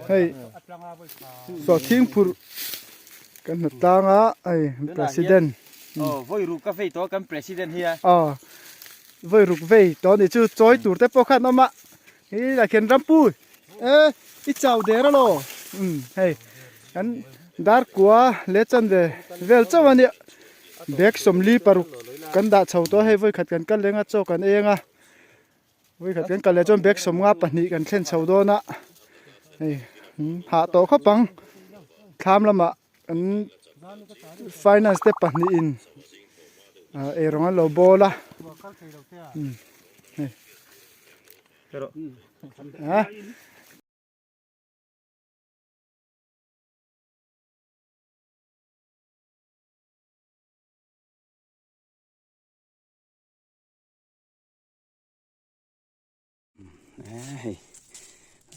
ให้สอทิ้งผู้กันตางะไอ้ president voi ru ka fei to kan president here ไว้รุกเว้ยตอนนี้ชื่อจอยตูดแต่พอขันมานี่ละเข็นรำปูอีเจ้าเดรโลเฮ้ยอันดาร์กัวเลจันเดเวลเจ้าวันนี้เด็กสมลีปรุกันดาเช่าตัวให้ไว้ขัดกันกันเลยงะโจกันเองอ่ะไว้ขัดกันกันเลยจนเด็กสมงาปนีกันเช่นเช่าตัวนะเฮ้ยหาโตเขาปังทำละมาอัน finance เตปนีอินรองอันโลโบล่ะpero อั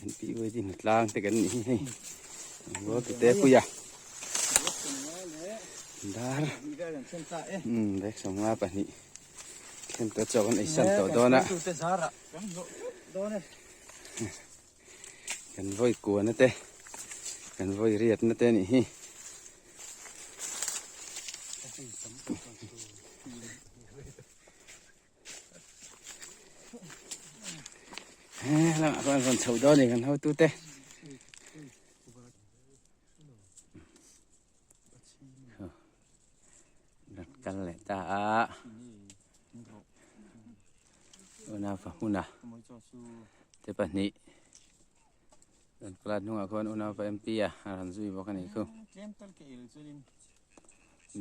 นปีไว้ที่หนักล่างแต่กันนี่รถเตะปุยะดาร์เด็กสมงาปะนี่เข็นตัวเจ้ากันไอ้สันตัวโดนะกันไว้กลัวนะเต้กันไว้เรียดนะเต้นี่แล้วคนเช่าดอนี่กันเขาตู้เต้ดัดกันแหละตาuna fa una te pa ni dan klat nu akon una fa mp ya ran zui bo kan iku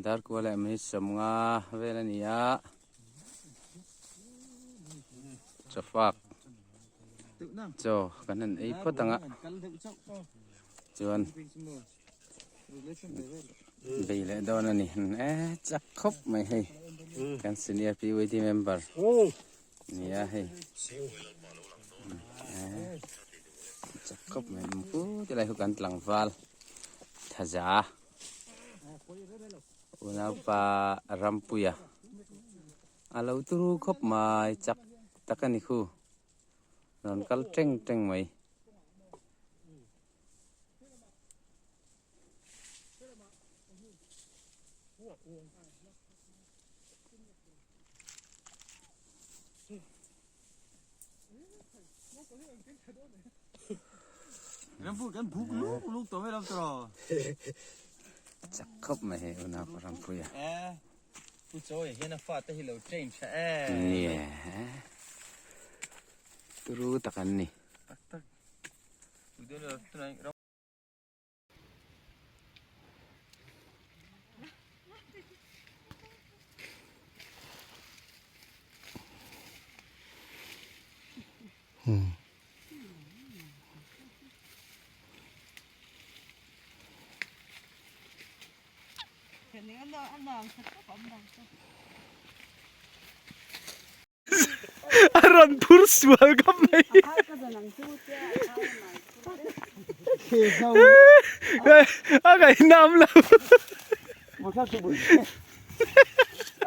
dar ko la mi samnga vela ni ya chafak cho kanan ei photanga chuan bei le don ani chak khop mai hei kan senior pwt memberนี่ให้จับกบมันกูจะได้หุกันหลังฟ้าท่าจ้าอุณาปารำปุยะอาเราตุรุกบมาจับตะกันนี่คูนอนกัลเต็งไหมกันพูดกันพูดลูกตัวไม่รับตัวจับกบมาให้อุณาปารำปุยะผู้โจ้ยเห็นฟ้าแต่ที่เราเจนใช่นี่ตุรุตะกันนี่เดี๋ยวเราตัวไหนaran pursual kam mai aga inam la masa subuh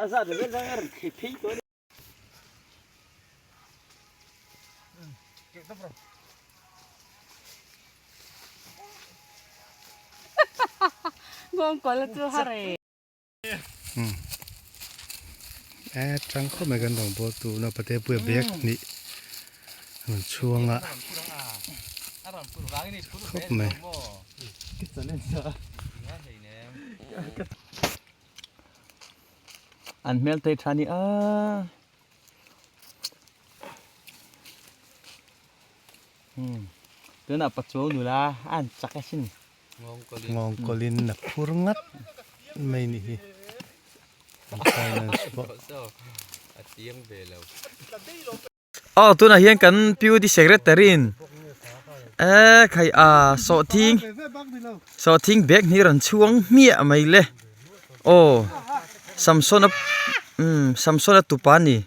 asal ada dengar kepi tu ngom ko la tu hareจังเข้ามากันดองโบตูนะประเทศเปื่อยเบียกนี่มันช่วงอ่ะเข้ามาอันเมลเตทานี่เดินปัจจุบันอยู่ละอันจักรชินงองกอลินนักพูดงัดไม่นี่ตัวน่ะเฮียงกันพิวที่เซกเรตเตอรินใครสอทิ้งแบกนี่รันช่วงเมียไม่เลยโอ้ซัมซุงตุปานี่